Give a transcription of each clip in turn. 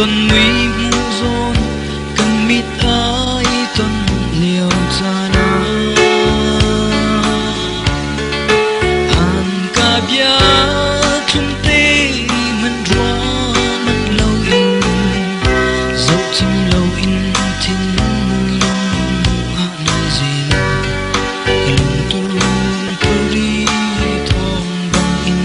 tuần nguy mu dôn cần mít ai tuần liều cha na an ca bia chung tê mình rua mình lâu in dẫu chim lâu in thiên long hạ nơi gì lòng tu puri thong bang in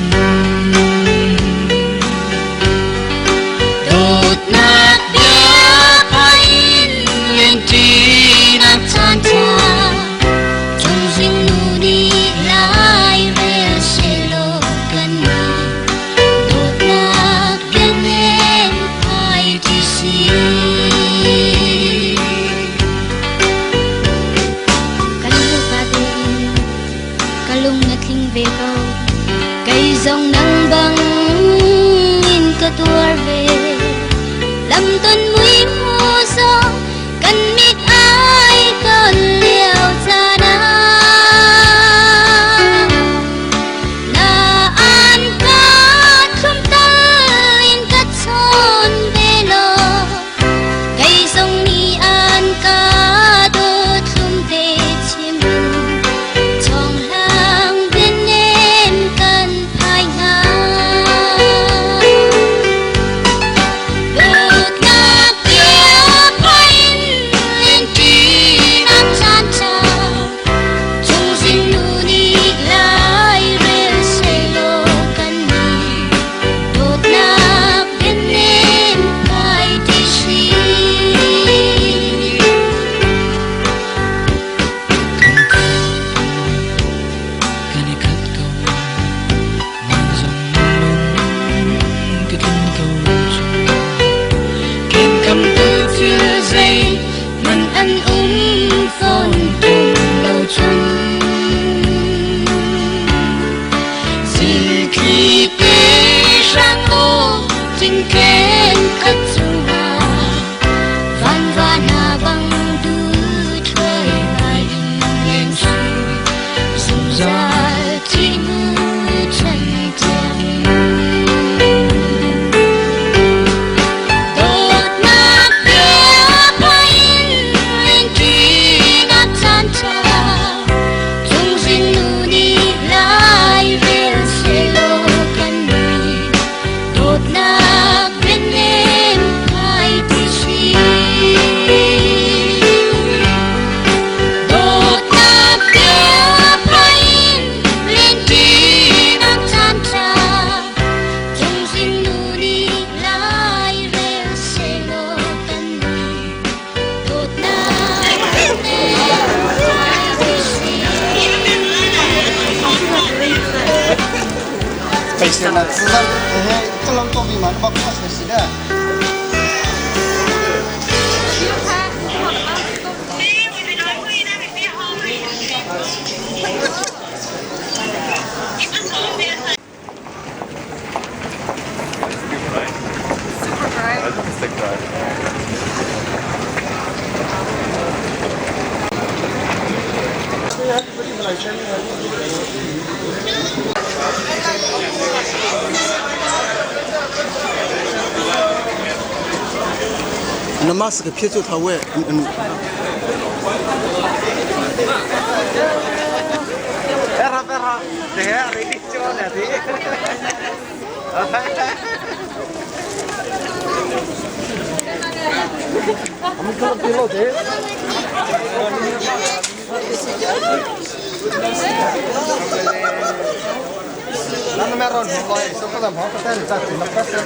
đột nát bia pain lên chi nát chan cha chung dinh nu đi lai về sẽ lo gần đột nát bia em ai chỉ si kalung na thling ve ko cây dòng nắng băng in cả tuar về lâm tuần mũi mùa gió cần mít ai còn liều cha na là an ca thum ta in cả chôn về lo cây dòng ni an ca đôi thum tê chim trong làng bên em cần phai ngang đột ngạt kia pain lên chi nát chan cha chung dinh nu đi lai về sẽ lo cần đột ngạt bên em phải đi si Kani kat kau mang dòng lung cái thân cầu ken cầm tư phía dây mình ăn phồn tung đầu chung gì khi bê sang ô chính ken cất dung hà van van na băng du trời ai lên suy dù ra chỉ mưa chân tiền đột nát bia pain lên chi nát chan cha chung dinh nu đi lai về sẽ lo cần đột nát bên em ai đi si đột nát bia pain lên chi nát chan cha chung dinh nu đi lai về sẽ lo cần đột nát bên em ai đi si Bây giờ là chúng ta cái lòng tôi bị mà nó bóc ra sẽ xí đấy. nó mask cái phía chỗ tháo ấy Perra, thế đi cho nè thế. हम तो पिलो थे Lăn mẹ rồi rồi sao có làm họ có thể chặt nó cắt ra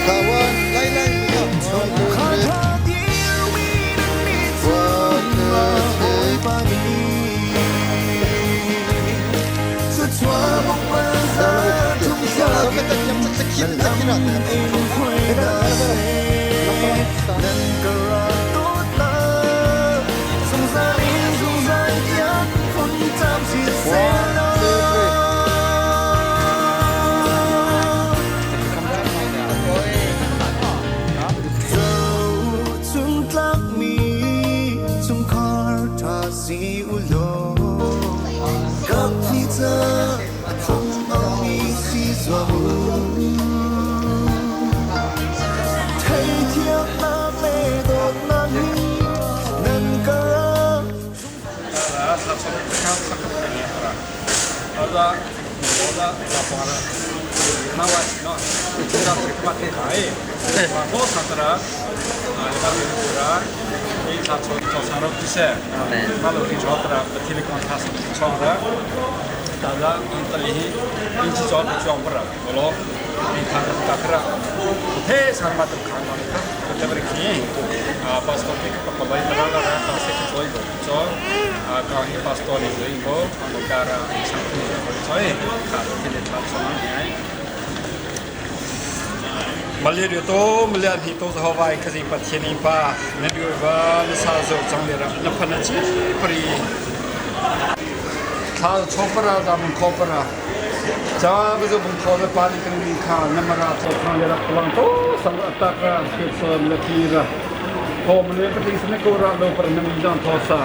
Kawan, lain-lain juga. Sampai terjam laporan nawas no kita terpakai hai bos antara kami pura ini satu sarap bisa kalau kita antara telekom kasih cara dalam antara ini jual pura kalau ini tanpa takra hei sama tu kangen kita beri pas kopi kepada mereka orang kasih jual itu kami pas tuan itu negara satu saya kalau kita transformasi melihat itu melihat itu Hawaii kasih pasien ini pa negara besar jangan lepas nanti peri kalau chopra dalam kopra jangan begitu kalau paling tinggi kan nama chopra lepas pulang tu sangat takkan kita melihat kalau melihat penting senekorang lo pernah menjadi tosa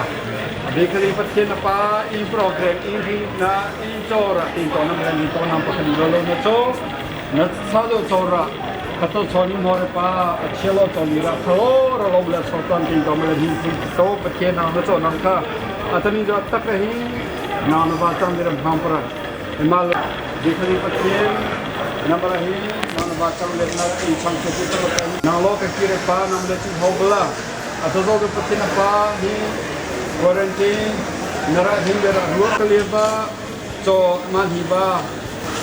Dekali pasien apa in program ini na in cora in tona melalui tona pakai lalu naco na sado cora kata soni more pa celo tonira kalau lalu belas sultan in tona melalui itu pasien nama naco namka atau ni jauh tak kahi nama baca miram hampra emal dekali pasien nama lahi nama baca miram in sangkutu itu nalo kekira pa nama lecih hobla atau jauh pasien apa ni quarantine nara hindera dua kali ba so manhiba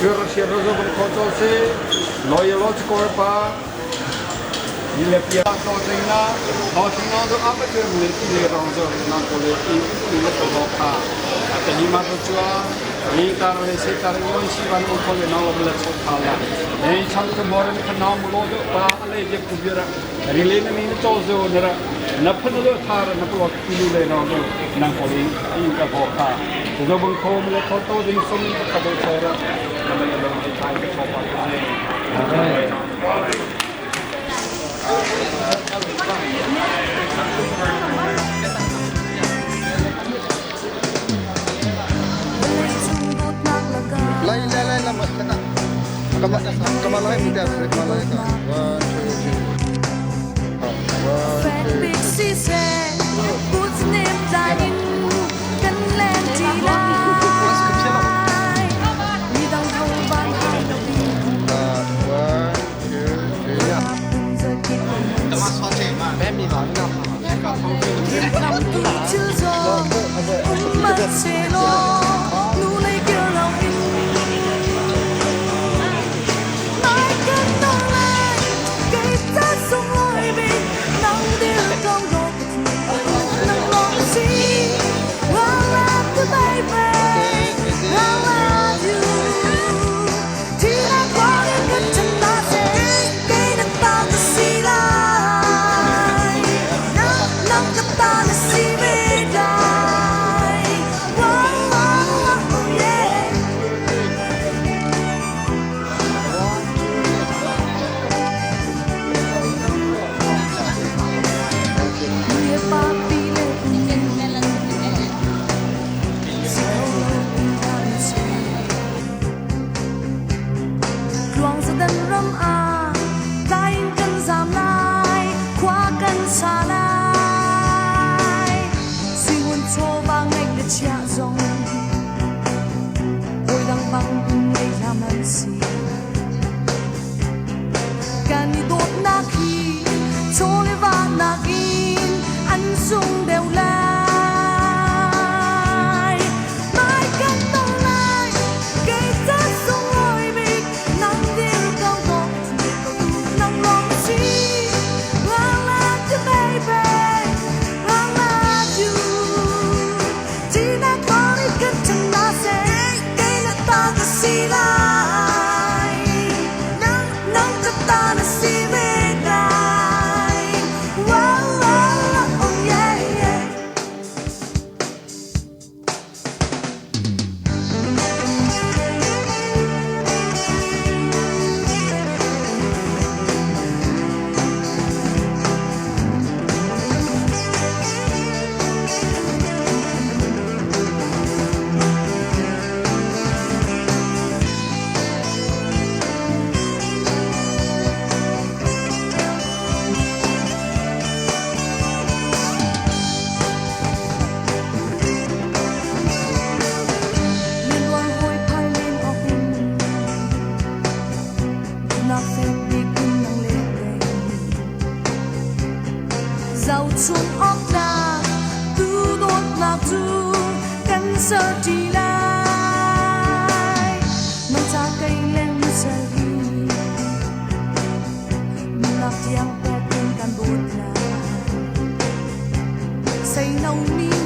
kira rozo berkoto se loyalo skor pa ile pia to tina hotina do apa tu mulai ile rozo na kole ile to ka atani ma to chua ni tar le se tar yo si ban ko kole na lo mele so khala nei chang ko moren ka na mu lo do pa ale je ku bira rile ni to zo nara na phun lo thar na ko ki le na do na ko ni in ka bo ka zo bun ko mele ko to ding som ka do chora na me lo ni thai ko pa ni lain-lain lah mat kena. Kamalai kita kamalai kan. แฟนบิ๊กซีเซ่พูดเนมใจกันแล่นที่ไรมีต้องทำบ้านให้เราดี ทำที่ชื่อโซ่มันเสียโลรู้เลยเกี่ยวเราอินไม่กันต้องเลยเกิดจะส่งลอยบินนั่งเดียวต้องโลกนั่งลองสิ I love you baby I love you ที่รักว่าเรื่องกันฉันน่าเสียเกยน้ำตาจะสีลายน้ำกับตาจะสีไม่ได้ lạc du cắn sơ đi lại mang ta cây lên sợi lạc yang quẹt trên căn bột là say nồng mi